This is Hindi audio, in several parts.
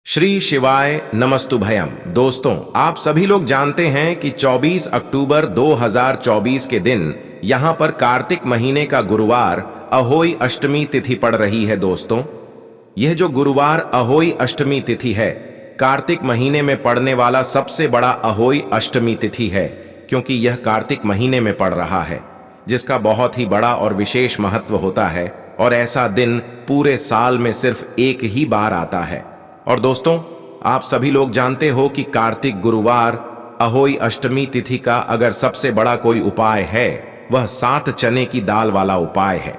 श्री शिवाय नमस्तुभयम। दोस्तों, आप सभी लोग जानते हैं कि 24 अक्टूबर 2024 के दिन यहां पर कार्तिक महीने का गुरुवार अहोई अष्टमी तिथि पड़ रही है। दोस्तों, यह जो गुरुवार अहोई अष्टमी तिथि है, कार्तिक महीने में पड़ने वाला सबसे बड़ा अहोई अष्टमी तिथि है, क्योंकि यह कार्तिक महीने में पड़ रहा है, जिसका बहुत ही बड़ा और विशेष महत्व होता है। और ऐसा दिन पूरे साल में सिर्फ एक ही बार आता है। और दोस्तों, आप सभी लोग जानते हो कि कार्तिक गुरुवार अहोई अष्टमी तिथि का अगर सबसे बड़ा कोई उपाय है, वह 7 चने की दाल वाला उपाय है।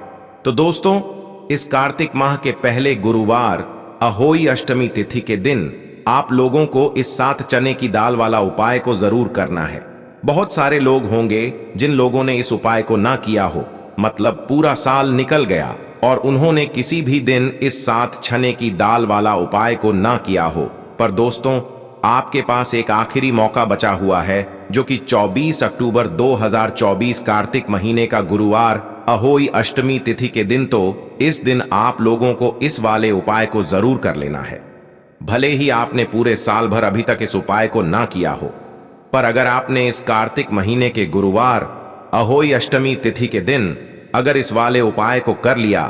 तो दोस्तों, इस कार्तिक माह के पहले गुरुवार अहोई अष्टमी तिथि के दिन आप लोगों को इस 7 चने की दाल वाला उपाय को जरूर करना है। बहुत सारे लोग होंगे जिन लोगों ने इस उपाय को ना किया हो, मतलब पूरा साल निकल गया और उन्होंने किसी भी दिन इस 7 चने की दाल वाला उपाय को ना किया हो। पर दोस्तों, आपके पास एक आखिरी मौका बचा हुआ है, जो कि 24 अक्टूबर 2024 कार्तिक महीने का गुरुवार अहोई अष्टमी तिथि के दिन। तो इस दिन आप लोगों को इस वाले उपाय को जरूर कर लेना है। भले ही आपने पूरे साल भर अभी तक इस उपाय को ना किया हो, पर अगर आपने इस कार्तिक महीने के गुरुवार अहोई अष्टमी तिथि के दिन अगर इस वाले उपाय को कर लिया,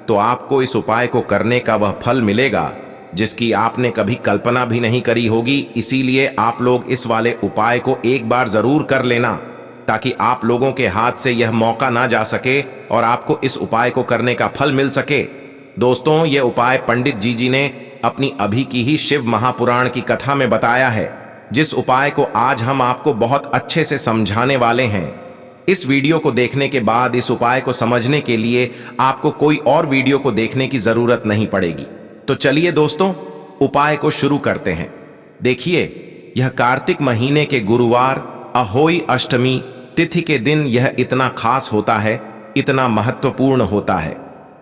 तो आपको इस उपाय को करने का वह फल मिलेगा जिसकी आपने कभी कल्पना भी नहीं करी होगी। इसीलिए आप लोग इस वाले उपाय को एक बार जरूर कर लेना, ताकि आप लोगों के हाथ से यह मौका ना जा सके और आपको इस उपाय को करने का फल मिल सके। दोस्तों, यह उपाय पंडित जी ने अपनी अभी की ही शिव महापुराण की कथा में बताया है, जिस उपाय को आज हम आपको बहुत अच्छे से समझाने वाले हैं। इस वीडियो को देखने के बाद इस उपाय को समझने के लिए आपको कोई और वीडियो को देखने की जरूरत नहीं पड़ेगी। तो चलिए दोस्तों, उपाय को शुरू करते हैं। देखिए, यह कार्तिक महीने के गुरुवार अहोई अष्टमी तिथि के दिन यह इतना खास होता है, इतना महत्वपूर्ण होता है।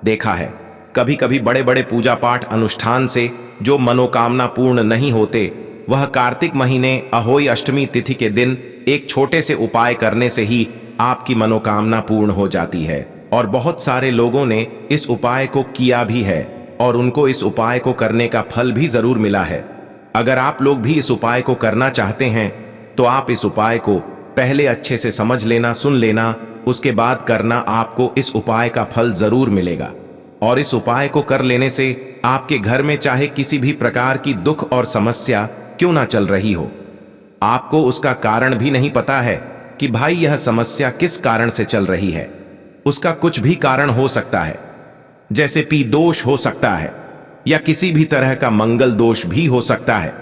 देखा है, कभी कभी बड़े बड़े पूजा पाठ अनुष्ठान से जो मनोकामना पूर्ण नहीं होते, वह कार्तिक महीने अहोई अष्टमी तिथि के दिन एक छोटे से उपाय करने से ही आपकी मनोकामना पूर्ण हो जाती है। और बहुत सारे लोगों ने इस उपाय को किया भी है और उनको इस उपाय को करने का फल भी जरूर मिला है। अगर आप लोग भी इस उपाय को करना चाहते हैं, तो आप इस उपाय को पहले अच्छे से समझ लेना, सुन लेना, उसके बाद करना। आपको इस उपाय का फल जरूर मिलेगा। और इस उपाय को कर लेने से आपके घर में चाहे किसी भी प्रकार की दुख और समस्या क्यों ना चल रही हो, आपको उसका कारण भी नहीं पता है कि भाई यह समस्या किस कारण से चल रही है। उसका कुछ भी कारण हो सकता है, जैसे पी दोष हो सकता है या किसी भी तरह का मंगल दोष भी हो सकता है।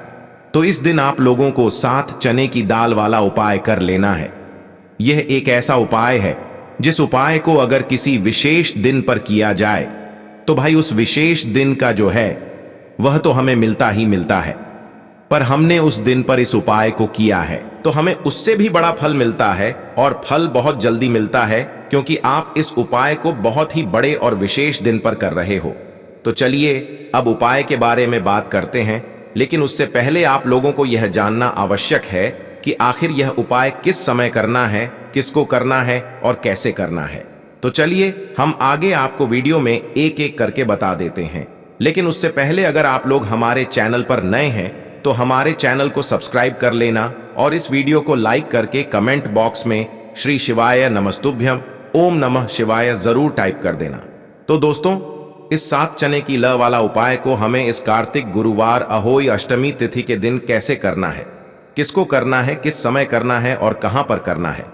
तो इस दिन आप लोगों को 7 चने की दाल वाला उपाय कर लेना है। यह एक ऐसा उपाय है जिस उपाय को अगर किसी विशेष दिन पर किया जाए, तो भाई उस विशेष दिन का जो है वह तो हमें मिलता ही मिलता है। पर हमने उस दिन पर इस उपाय को किया है, तो हमें उससे भी बड़ा फल मिलता है, और फल बहुत जल्दी मिलता है, क्योंकि आप इस उपाय को बहुत ही बड़े और विशेष दिन पर कर रहे हो। तो चलिए अब उपाय के बारे में बात करते हैं, लेकिन उससे पहले आप लोगों को यह जानना आवश्यक है कि आखिर यह उपाय किस समय करना है, किसको करना है और कैसे करना है। तो चलिए हम आगे आपको वीडियो में एक एक करके बता देते हैं। लेकिन उससे पहले अगर आप लोग हमारे चैनल पर नए हैं, तो हमारे चैनल को सब्सक्राइब कर लेना और इस वीडियो को लाइक करके कमेंट बॉक्स में श्री शिवाय नमस्तुभ्यम, ओम नमः शिवाय जरूर टाइप कर देना। तो दोस्तों, इस 7 चने की ल वाला उपाय को हमें इस कार्तिक गुरुवार अहोई अष्टमी तिथि के दिन कैसे करना है, किसको करना है, किस समय करना है और कहां पर करना है,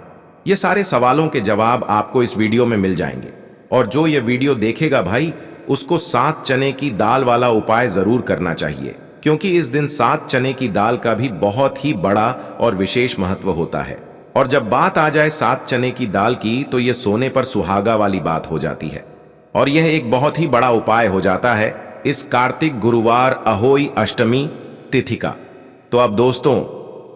ये सारे सवालों के जवाब आपको इस वीडियो में मिल जाएंगे। और जो ये वीडियो देखेगा भाई, उसको 7 चने की दाल वाला उपाय जरूर करना चाहिए, क्योंकि इस दिन 7 चने की दाल का भी बहुत ही बड़ा और विशेष महत्व होता है। और जब बात आ जाए 7 चने की दाल की, तो यह सोने पर सुहागा वाली बात हो जाती है, और यह एक बहुत ही बड़ा उपाय हो जाता है इस कार्तिक गुरुवार अहोई अष्टमी तिथि का। तो अब दोस्तों,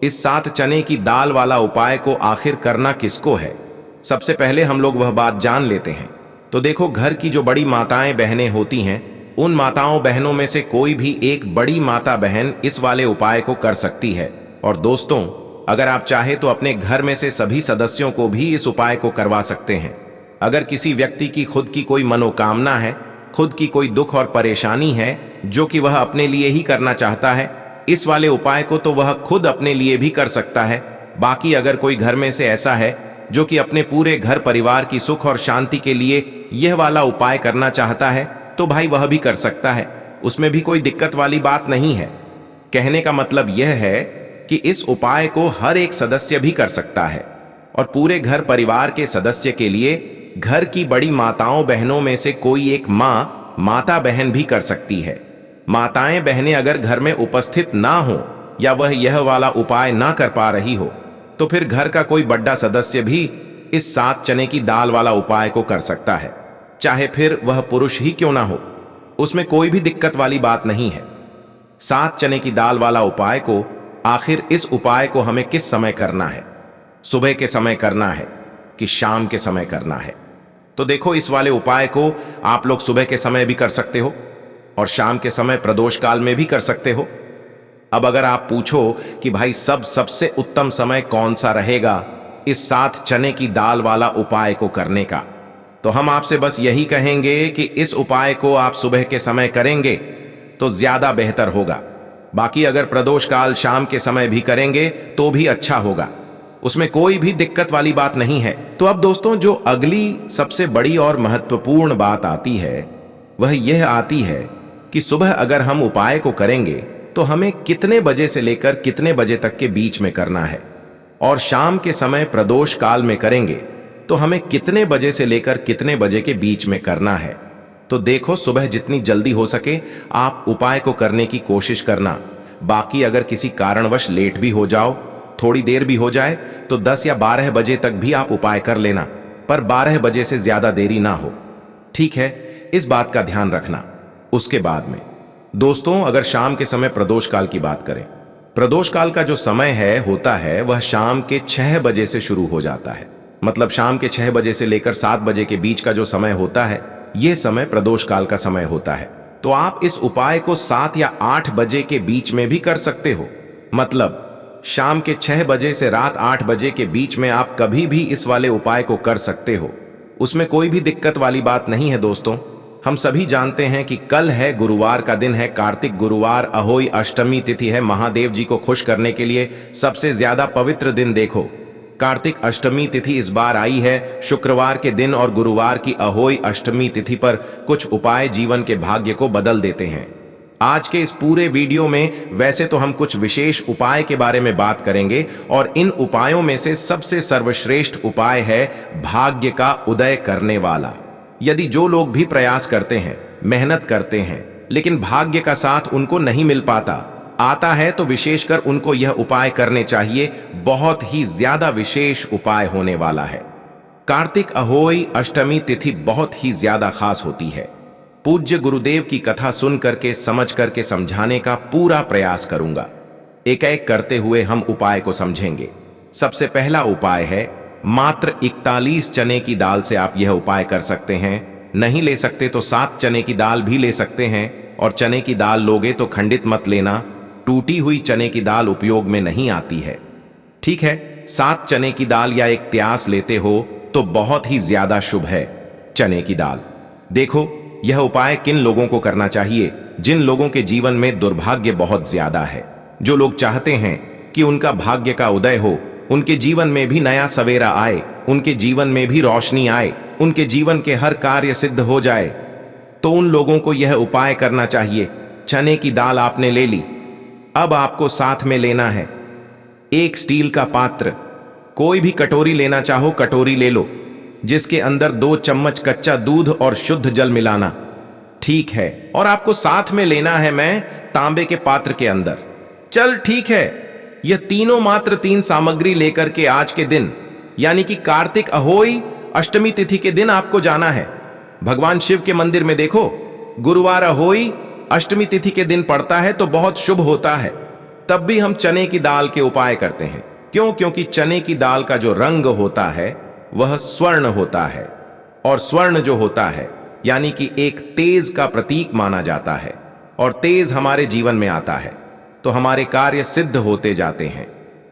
इस 7 चने की दाल वाला उपाय को आखिर करना किसको है, सबसे पहले हम लोग वह बात जान लेते हैं। तो देखो, घर की जो बड़ी माताएं बहनें होती हैं, उन माताओं बहनों में से कोई भी एक बड़ी माता बहन इस वाले उपाय को कर सकती है। और दोस्तों, अगर आप चाहे तो अपने घर में से सभी सदस्यों को भी इस उपाय को करवा सकते हैं। अगर किसी व्यक्ति की खुद की कोई मनोकामना है, खुद की कोई दुख और परेशानी है, जो कि वह अपने लिए ही करना चाहता है, इस वाले उपाय को तो वह खुद अपने लिए भी कर सकता है। बाकी अगर कोई घर में से ऐसा है जो कि अपने पूरे घर परिवार की सुख और शांति के लिए यह वाला उपाय करना चाहता है, तो भाई वह भी कर सकता है, उसमें भी कोई दिक्कत वाली बात नहीं है। कहने का मतलब यह है कि इस उपाय को हर एक सदस्य भी कर सकता है और पूरे घर परिवार के सदस्य के लिए घर की बड़ी माताओं बहनों में से कोई एक माता बहन भी कर सकती है। माताएं बहनें अगर घर में उपस्थित ना हो या वह यह वाला उपाय ना कर पा रही हो, तो फिर घर का कोई बड़ा सदस्य भी इस 7 चने की दाल वाला उपाय को कर सकता है, चाहे फिर वह पुरुष ही क्यों ना हो, उसमें कोई भी दिक्कत वाली बात नहीं है। 7 चने की दाल वाला उपाय को आखिर इस उपाय को हमें किस समय करना है? सुबह के समय करना है कि शाम के समय करना है? तो देखो, इस वाले उपाय को आप लोग सुबह के समय भी कर सकते हो और शाम के समय प्रदोष काल में भी कर सकते हो। अब अगर आप पूछो कि भाई सबसे उत्तम समय कौन सा रहेगा इस 7 चने की दाल वाला उपाय को करने का, तो हम आपसे बस यही कहेंगे कि इस उपाय को आप सुबह के समय करेंगे तो ज्यादा बेहतर होगा। बाकी अगर प्रदोष काल शाम के समय भी करेंगे तो भी अच्छा होगा, उसमें कोई भी दिक्कत वाली बात नहीं है। तो अब दोस्तों, जो अगली सबसे बड़ी और महत्वपूर्ण बात आती है वह यह आती है कि सुबह अगर हम उपाय को करेंगे तो हमें कितने बजे से लेकर कितने बजे तक के बीच में करना है, और शाम के समय प्रदोष काल में करेंगे तो हमें कितने बजे से लेकर कितने बजे के बीच में करना है। तो देखो, सुबह जितनी जल्दी हो सके आप उपाय को करने की कोशिश करना। बाकी अगर किसी कारणवश लेट भी हो जाओ, थोड़ी देर भी हो जाए, तो 10 या 12 बजे तक भी आप उपाय कर लेना, पर 12 बजे से ज्यादा देरी ना हो, ठीक है? इस बात का ध्यान रखना। उसके बाद में दोस्तों, अगर शाम के समय प्रदोष काल की बात करें, प्रदोष काल का जो समय होता है वह शाम के 6 बजे से शुरू हो जाता है। मतलब शाम के 6 बजे से लेकर 7 बजे के बीच का जो समय होता है, यह समय प्रदोष काल का समय होता है। तो आप इस उपाय को 7 या 8 बजे के बीच में भी कर सकते हो। मतलब शाम के 6 बजे से रात 8 बजे के बीच में आप कभी भी इस वाले उपाय को कर सकते हो, उसमें कोई भी दिक्कत वाली बात नहीं है। दोस्तों, हम सभी जानते हैं कि कल है गुरुवार का दिन है, कार्तिक गुरुवार, अहोई अष्टमी तिथि है। महादेव जी को खुश करने के लिए सबसे ज्यादा पवित्र दिन देखो, कार्तिक अष्टमी तिथि इस बार आई है शुक्रवार के दिन, और गुरुवार की अहोई अष्टमी तिथि पर कुछ उपाय जीवन के भाग्य को बदल देते हैं। आज के इस पूरे वीडियो में वैसे तो हम कुछ विशेष उपाय के बारे में बात करेंगे, और इन उपायों में से सबसे सर्वश्रेष्ठ उपाय है भाग्य का उदय करने वाला। यदि जो लोग भी प्रयास करते हैं, मेहनत करते हैं, लेकिन भाग्य का साथ उनको नहीं मिल आता है, तो विशेषकर उनको यह उपाय करने चाहिए। बहुत ही ज्यादा विशेष उपाय होने वाला है। कार्तिक अहोई अष्टमी तिथि बहुत ही ज्यादा खास होती है। पूज्य गुरुदेव की कथा सुन करके, समझ करके समझाने का पूरा प्रयास करूंगा। एक एक करते हुए हम उपाय को समझेंगे। सबसे पहला उपाय है, मात्र 41 चने की दाल से आप यह उपाय कर सकते हैं। नहीं ले सकते तो 7 चने की दाल भी ले सकते हैं, और चने की दाल लोगे तो खंडित मत लेना, टूटी हुई चने की दाल उपयोग में नहीं आती है, ठीक है? 7 चने की दाल या एक त्यास लेते हो तो बहुत ही ज्यादा शुभ है। चने की दाल, देखो यह उपाय किन लोगों को करना चाहिए? जिन लोगों के जीवन में दुर्भाग्य बहुत ज्यादा है, जो लोग चाहते हैं कि उनका भाग्य का उदय हो, उनके जीवन में भी नया सवेरा आए, उनके जीवन में भी रोशनी आए, उनके जीवन के हर कार्य सिद्ध हो जाए, तो उन लोगों को यह उपाय करना चाहिए। चने की दाल आपने ले ली, अब आपको साथ में लेना है एक स्टील का पात्र। कोई भी कटोरी लेना चाहो कटोरी ले लो, जिसके अंदर 2 चम्मच कच्चा दूध और शुद्ध जल मिलाना, ठीक है? और आपको साथ में लेना है मैं तांबे के पात्र के अंदर। चल ठीक है, यह तीनों मात्र 3 सामग्री लेकर के आज के दिन, यानी कि कार्तिक अहोई अष्टमी तिथि के दिन आपको जाना है भगवान शिव के मंदिर में। देखो, गुरुवार अहोई अष्टमी तिथि के दिन पड़ता है तो बहुत शुभ होता है। तब भी हम चने की दाल के उपाय करते हैं। क्यों? क्योंकि चने की दाल का जो रंग होता है वह स्वर्ण होता है, और स्वर्ण जो होता है यानी कि एक तेज का प्रतीक माना जाता है, और तेज हमारे जीवन में आता है तो हमारे कार्य सिद्ध होते जाते हैं।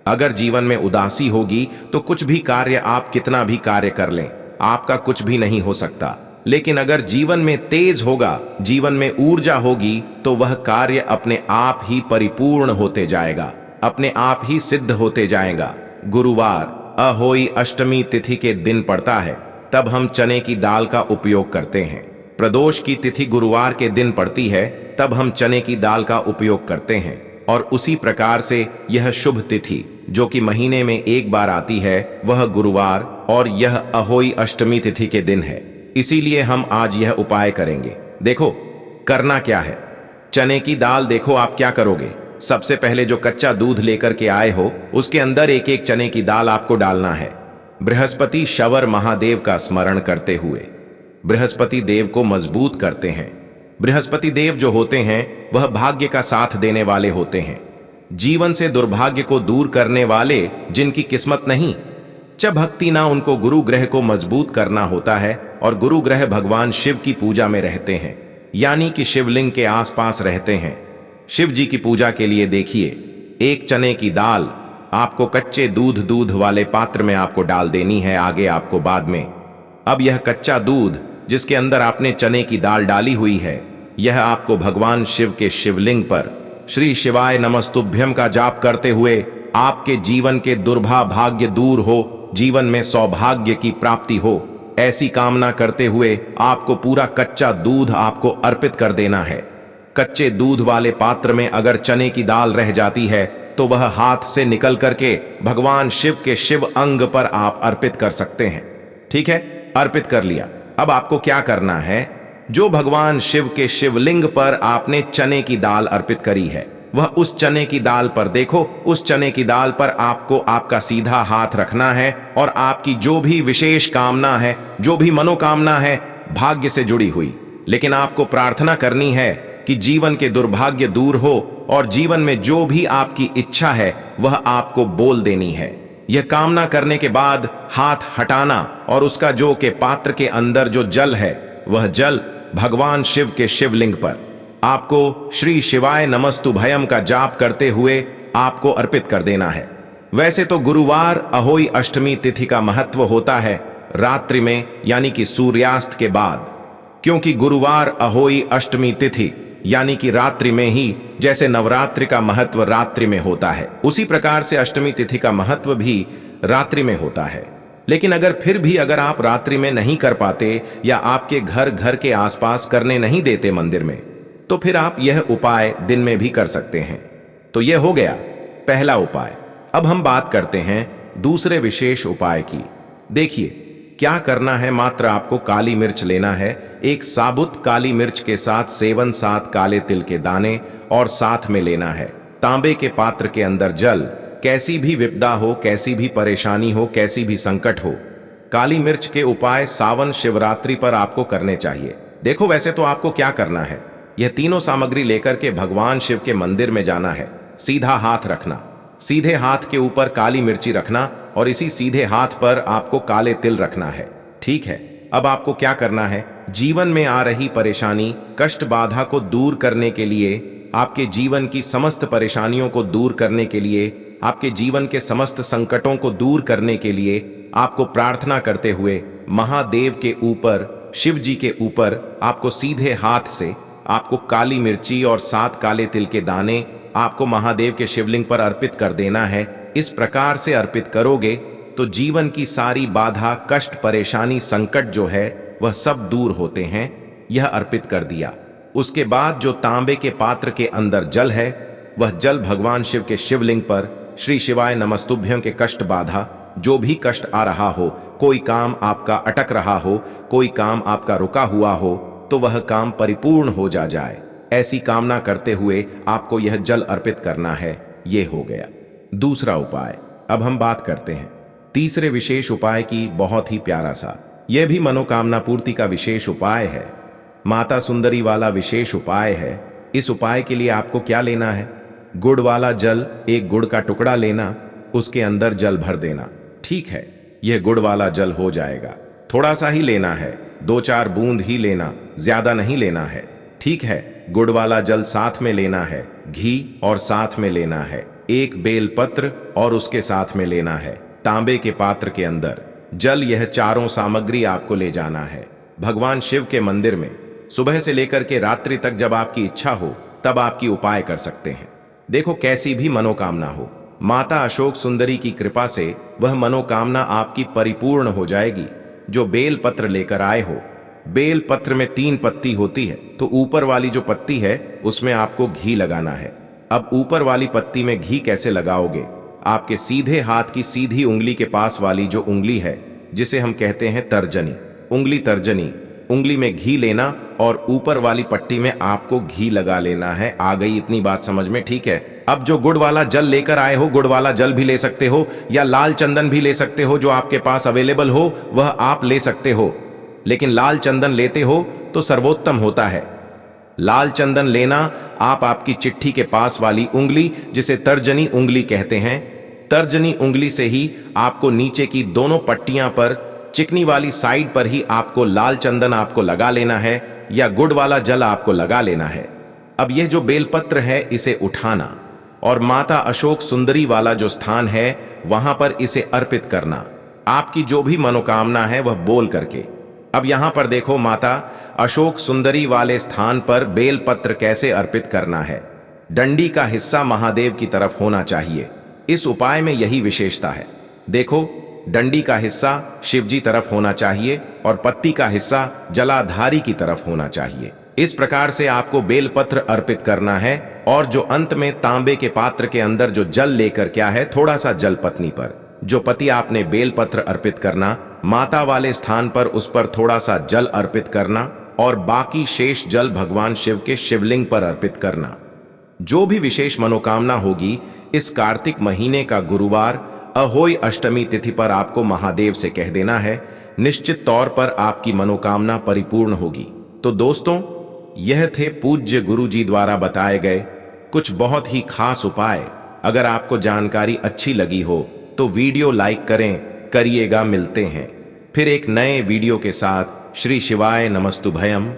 अगर जीवन में उदासी होगी तो कुछ भी कार्य, आप कितना भी कार्य कर लें, आपका कुछ भी नहीं हो सकता। लेकिन अगर जीवन में तेज होगा, जीवन में ऊर्जा होगी, तो वह कार्य अपने आप ही परिपूर्ण होते जाएगा, अपने आप ही सिद्ध होते जाएगा। गुरुवार अहोई अष्टमी तिथि के दिन पड़ता है, तब हम चने की दाल का उपयोग करते हैं। प्रदोष की तिथि गुरुवार के दिन पड़ती है, तब हम चने की दाल का उपयोग करते हैं। और उसी प्रकार से यह शुभ तिथि जो कि महीने में एक बार आती है, वह गुरुवार और यह अहोई अष्टमी तिथि के दिन है। इसीलिए हम आज यह उपाय करेंगे। देखो करना क्या है। चने की दाल, देखो आप क्या करोगे। सबसे पहले जो कच्चा दूध लेकर के आए हो, उसके अंदर एक एक चने की दाल आपको डालना है। बृहस्पति शवर महादेव का स्मरण करते हुए बृहस्पति देव को मजबूत करते हैं। बृहस्पति देव जो होते हैं वह भाग्य का साथ देने वाले होते हैं, जीवन से दुर्भाग्य को दूर करने वाले, जिनकी किस्मत नहीं च भक्ति ना, उनको गुरु ग्रह को मजबूत करना होता है। और गुरु ग्रह भगवान शिव की पूजा में रहते हैं, यानी कि शिवलिंग के आसपास रहते हैं। शिव जी की पूजा के लिए देखिए, एक चने की दाल आपको कच्चे दूध वाले पात्र में आपको डाल देनी है, आगे आपको बाद में। अब यह कच्चा दूध जिसके अंदर आपने चने की दाल डाली हुई है, यह आपको भगवान शिव के शिवलिंग पर श्री शिवाय नमस्तुभ्यम का जाप करते हुए आपके जीवन के दुर्भाग्य दूर हो, जीवन में सौभाग्य की प्राप्ति हो, ऐसी कामना करते हुए आपको पूरा कच्चा दूध आपको अर्पित कर देना है। कच्चे दूध वाले पात्र में अगर चने की दाल रह जाती है तो वह हाथ से निकल करके भगवान शिव के शिव अंग पर आप अर्पित कर सकते हैं। ठीक है, अर्पित कर लिया। अब आपको क्या करना है, जो भगवान शिव के शिवलिंग पर आपने चने की दाल अर्पित करी है, वह उस चने की दाल पर देखो, उस चने की दाल पर आपको आपका सीधा हाथ रखना है और आपकी जो भी विशेष कामना है, जो भी मनोकामना है भाग्य से जुड़ी हुई, लेकिन आपको प्रार्थना करनी है कि जीवन के दुर्भाग्य दूर हो और जीवन में जो भी आपकी इच्छा है वह आपको बोल देनी है। यह कामना करने के बाद हाथ हटाना और उसका जो के पात्र के अंदर जो जल है, वह जल भगवान शिव के शिवलिंग पर आपको श्री शिवाय नमस्तुभयम का जाप करते हुए आपको अर्पित कर देना है। वैसे तो गुरुवार अहोई अष्टमी तिथि का महत्व होता है रात्रि में, यानी कि सूर्यास्त के बाद, क्योंकि गुरुवार अहोई अष्टमी तिथि यानी कि रात्रि में ही, जैसे नवरात्रि का महत्व रात्रि में होता है, उसी प्रकार से अष्टमी तिथि का महत्व भी रात्रि में होता है। लेकिन अगर फिर भी अगर आप रात्रि में नहीं कर पाते या आपके घर के आसपास करने नहीं देते मंदिर में, तो फिर आप यह उपाय दिन में भी कर सकते हैं। तो यह हो गया पहला उपाय। अब हम बात करते हैं दूसरे विशेष उपाय की। देखिए क्या करना है, मात्र आपको काली मिर्च लेना है, एक साबुत काली मिर्च के साथ 7 काले तिल के दाने, और साथ में लेना है तांबे के पात्र के अंदर जल। कैसी भी विपदा हो, कैसी भी परेशानी हो, कैसी भी संकट हो, काली मिर्च के उपाय सावन शिवरात्रि पर आपको करने चाहिए। देखो वैसे तो आपको क्या करना है, यह तीनों सामग्री लेकर के भगवान शिव के मंदिर में जाना है, सीधा हाथ रखना, सीधे हाथ के ऊपर काली मिर्ची रखना और इसी सीधे हाथ पर आपको काले तिल रखना है। ठीक है, अब आपको क्या करना है, जीवन में आ रही परेशानी, कष्ट, बाधा को दूर करने के लिए, आपके जीवन की समस्त परेशानियों को दूर करने के लिए, आपके जीवन के समस्त संकटों को दूर करने के लिए आपको प्रार्थना करते हुए महादेव के ऊपर, शिव जी के ऊपर आपको सीधे हाथ से आपको काली मिर्ची और 7 काले तिल के दाने आपको महादेव के शिवलिंग पर अर्पित कर देना है। इस प्रकार से अर्पित करोगे तो जीवन की सारी बाधा, कष्ट, परेशानी, संकट जो है वह सब दूर होते हैं। यह अर्पित कर दिया। उसके बाद जो तांबे के पात्र के अंदर जल है, वह जल भगवान शिव के शिवलिंग पर श्री शिवाय नमस्तुभ्यं के कष्ट, बाधा, जो भी कष्ट आ रहा हो, कोई काम आपका अटक रहा हो, कोई काम आपका रुका हुआ हो, तो वह काम परिपूर्ण हो जाए, ऐसी कामना करते हुए आपको यह जल अर्पित करना है। ये हो गया दूसरा उपाय। अब हम बात करते हैं तीसरे विशेष उपाय की। बहुत ही प्यारा सा, यह भी मनोकामना पूर्ति का विशेष उपाय है, माता सुंदरी वाला विशेष उपाय है। इस उपाय के लिए आपको क्या लेना है, गुड़ वाला जल, एक गुड़ का टुकड़ा लेना, उसके अंदर जल भर देना। ठीक है, यह गुड़ वाला जल हो जाएगा, थोड़ा सा ही लेना है, 2-4 बूंद ही लेना, ज्यादा नहीं लेना है। ठीक है, गुड़ वाला जल साथ में लेना है, घी और साथ में लेना है, एक बेलपत्र और उसके साथ में लेना है, तांबे के पात्र के अंदर जल। यह चारों सामग्री आपको ले जाना है। भगवान शिव के मंदिर में सुबह से लेकर के रात्रि तक जब आपकी इच्छा हो तब आपकी उपाय कर सकते हैं। देखो, कैसी भी मनोकामना हो, माता अशोक सुंदरी की कृपा से वह मनोकामना आपकी परिपूर्ण हो जाएगी। जो बेल पत्र लेकर आए हो, बेल पत्र में 3 पत्ती होती है, तो ऊपर वाली जो पत्ती है उसमें आपको घी लगाना है। अब ऊपर वाली पत्ती में घी कैसे लगाओगे? आपके सीधे हाथ की सीधी उंगली के पास वाली जो उंगली है, जिसे हम कहते हैं तर्जनी, उंगली तर्जनी, उंगली में घी लेना और ऊपर वाली पट्टी में आपको घी लगा लेना है। आ गई इतनी बात समझ में? ठीक है। अब जो गुड़ वाला जल लेकर आए हो, गुड़ वाला जल भी ले सकते हो या लाल चंदन भी ले सकते हो, जो आपके पास अवेलेबल हो वह आप ले सकते हो। लेकिन लाल चंदन लेते हो तो सर्वोत्तम होता है। लाल चंदन लेना आप आपकी चिट्ठी के पास वाली उंगली, जिसे तर्जनी उंगली कहते हैं, तर्जनी उंगली से ही आपको नीचे की दोनों पट्टियां पर चिकनी वाली साइड पर ही आपको लाल चंदन आपको लगा लेना है या गुड़ वाला जल आपको लगा लेना है। अब यह जो बेलपत्र है इसे उठाना और माता अशोक सुंदरी वाला जो स्थान है वहां पर इसे अर्पित करना, आपकी जो भी मनोकामना है वह बोल करके। अब यहां पर देखो, माता अशोक सुंदरी वाले स्थान पर बेलपत्र कैसे अर्पित करना है। डंडी का हिस्सा महादेव की तरफ होना चाहिए। इस उपाय में यही विशेषता है। देखो, डंडी का हिस्सा शिवजी तरफ होना चाहिए और पत्ती का हिस्सा जलाधारी की तरफ होना चाहिए। इस प्रकार से आपको बेलपत्र अर्पित करना है और जो अंत में तांबे के पात्र के अंदर जो जल लेकर क्या है, थोड़ा सा जल पत्नी पर जो पति आपने बेलपत्र अर्पित करना, माता वाले स्थान पर उस पर थोड़ा सा जल अर्पित करना और बाकी शेष जल भगवान शिव के शिवलिंग पर अर्पित करना। जो भी विशेष मनोकामना होगी इस कार्तिक महीने का गुरुवार अहोई अष्टमी तिथि पर आपको महादेव से कह देना है। निश्चित तौर पर आपकी मनोकामना परिपूर्ण होगी। तो दोस्तों, यह थे पूज्य गुरु जी द्वारा बताए गए कुछ बहुत ही खास उपाय। अगर आपको जानकारी अच्छी लगी हो तो वीडियो लाइक करिएगा। मिलते हैं फिर एक नए वीडियो के साथ। श्री शिवाय नमस्तुभयम।